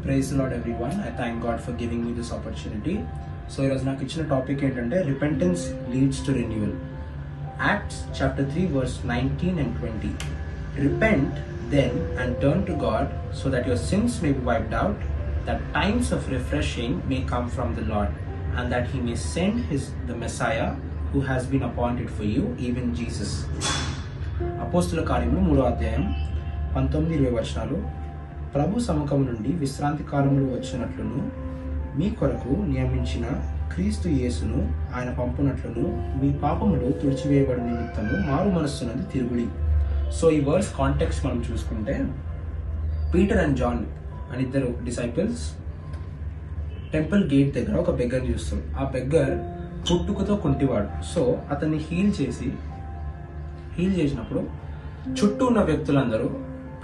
Praise the Lord everyone. I thank God for giving me this opportunity. So ఈరోజు నాకు ఇచ్చిన topic ఏంటంటే repentance leads to renewal. Acts chapter 3 verse 19 and 20. Repent then and turn to God so that your sins may be wiped out, that times of refreshing may come from the Lord, and that he may send the Messiah who has been appointed for you, even Jesus. అపోస్తుల కార్యములు 3వ అధ్యాయం 19-20 వచనాలు. ప్రభు సముఖం నుండి విశ్రాంతి కాలములు వచ్చినట్లును మీ కొరకు నియమించిన క్రీస్తు యేసును ఆయన పంపునట్లును మీ పాపములు తుడిచివేయబడి నిమిత్తము మారు మనస్సునందు తిరుగుడి. సో ఈ వర్స్ కాంటెక్స్ట్ మనం చూసుకుంటే పీటర్ అండ్ జాన్ అని ఇద్దరు డిసైపుల్స్ టెంపుల్ గేట్ దగ్గర ఒక బెగ్గర్ని చూస్తారు. ఆ బెగ్గర్ పుట్టుకతో కుంటివాడు. సో అతన్ని హీల్ చేసినప్పుడు చుట్టూ ఉన్న వ్యక్తులందరూ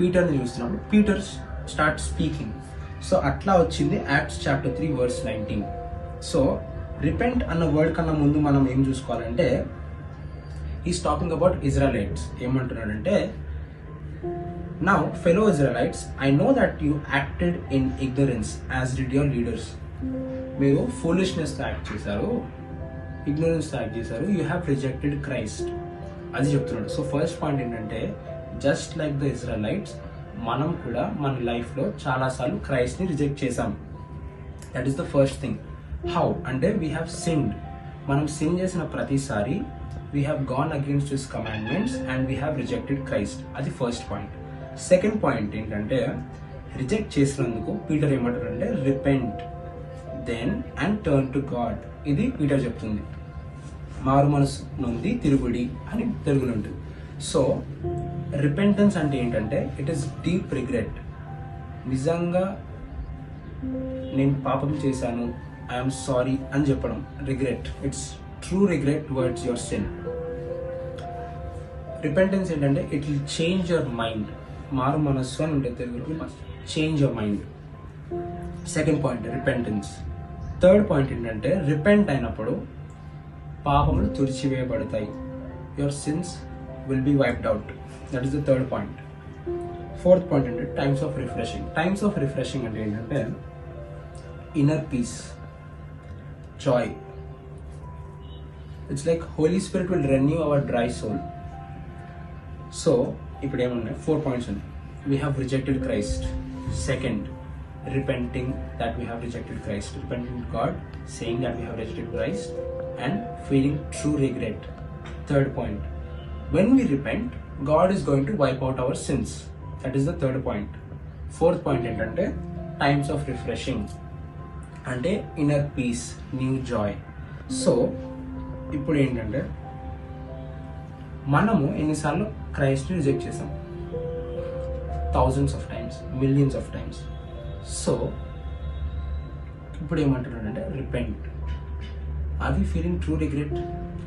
పీటర్ని చూస్తున్నప్పుడు పీటర్ స్టార్ట్ స్పీకింగ్. సో అట్లా వచ్చింది Acts chapter 3 verse 19. So repent అన్న వర్డ్ కన్నా ముందు మనం ఏం చూసుకోవాలంటే ఈస్ టాకింగ్ అబౌట్ ఇజ్రాయలైట్స్. ఏమంటున్నాడంటే, now fellow Israelites, I know that you acted in ignorance as did your leaders. మీరు ఫూలిష్నెస్తో యాక్ట్ చేశారు, ఇగ్నరెన్స్తో యాక్ట్ చేశారు, యూ హ్యావ్ రిజెక్టెడ్ క్రైస్ట్ అది చెప్తున్నాడు. సో ఫస్ట్ పాయింట్ ఏంటంటే, జస్ట్ లైక్ ద ఇజ్రాయలైట్స్ మనం కూడా మన లైఫ్లో చాలాసార్లు క్రైస్ట్ని రిజెక్ట్ చేసాం. That is the first thing. How అంటే వీ హ్యావ్ సిన్డ్. మనం సిన్ చేసిన ప్రతిసారి we have gone against his commandments and we have rejected Christ. అది ఫస్ట్ పాయింట్. సెకండ్ పాయింట్ ఏంటంటే, రిజెక్ట్ చేసినందుకు పీటర్ ఏమంటారంటే repent then and turn to God. ఇది Peter చెప్తుంది. మారు మనసు నుండి తిరుగుడి అని తెలుగులో ఉంటుంది. సో రిపెంటెన్స్ అంటే ఏంటంటే ఇట్ ఈస్ డీప్ రిగ్రెట్. నిజంగా నేను పాపం చేశాను, ఐఎమ్ సారీ అని చెప్పడం regret. It's true regret towards your sin. Repentance ఏంటంటే it will change your mind. మారు మనస్సు అని ఉంటుంది తెలుగులో. Change your mind. Second point repentance. Third point ఏంటంటే రిపెంట్ అయినప్పుడు పాపములు తుడిచివేయబడతాయి. Your sins will be wiped out. That is the third point. Fourth point అంటే times of refreshing. Times of refreshing అంటే ఏంటంటే inner peace, joy. It's like Holy Spirit will renew our dry soul. So ఇప్పుడు ఏమున్నాయి? 4 points ఉన్నాయి. We have rejected Christ. Second, repenting that we have rejected Christ. Repenting to God, saying that we have rejected Christ, and feeling true regret. Third point, when we repent, God is going to wipe out our sins. That is the third point. Fourth point ఏంటంటే times of refreshing అంటే inner peace, new joy. So ఇప్పుడు ఏంటంటే మనము ఎన్నిసార్లు క్రైస్ట్ని reject చేసాం? thousands of times, millions of times. So ఇప్పుడు ఏమంటున్నాడంటే repent. Are we feeling true regret?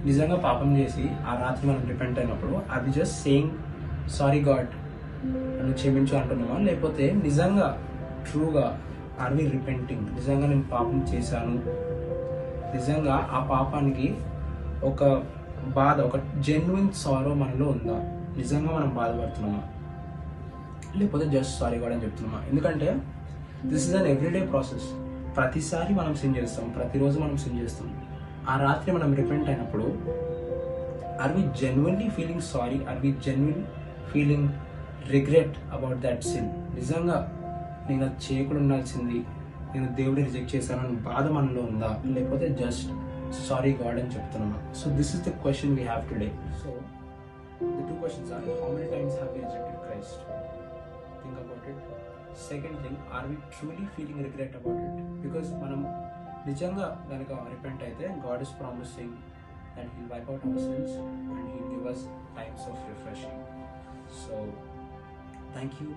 నిజంగా పాపం చేసి ఆ రాత్రి మనం రిపెంట్ అయినప్పుడు అది జస్ట్ సేయింగ్ సారీ గాడ్ నన్ను క్షమించు అంటున్నామా? లేకపోతే నిజంగా ట్రూగా ఆర్ వి రిపెంటింగ్? నిజంగా నేను పాపం చేశాను, నిజంగా ఆ పాపానికి ఒక బాధ, ఒక జెన్యున్ సారో మనలో ఉందా? నిజంగా మనం బాధపడుతున్నామా? లేకపోతే జస్ట్ సారీ గాడ్ అని చెప్తున్నామా? ఎందుకంటే this is an everyday process. ప్రతిసారి మనం సిన్ చేస్తాం, ప్రతిరోజు మనం సిన్ చేస్తాం. ఆ రాత్రి మనం రిపెంట్ అయినప్పుడు are we genuinely feeling sorry? Are we genuine feeling regret about that sin? నిజంగా నేను అది చేయకుండా ఉండాల్సింది, నేను దేవుడిని రిజెక్ట్ చేశాను అని బాధ మనలో ఉందా? లేకపోతే జస్ట్ సారీ గాడ్ అని చెప్తున్నామా? So this is the question we have today. సో ద 2 questions are, how many times have we rejected Christ? Think about it. Second thing, are we truly feeling regret about it? Because మనం నిజంగా కనుక repent అయితే God is promising that He'll wipe out our sins and He'll give us times of refreshing. So thank you.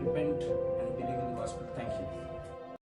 Repent and believe in the gospel. Thank you.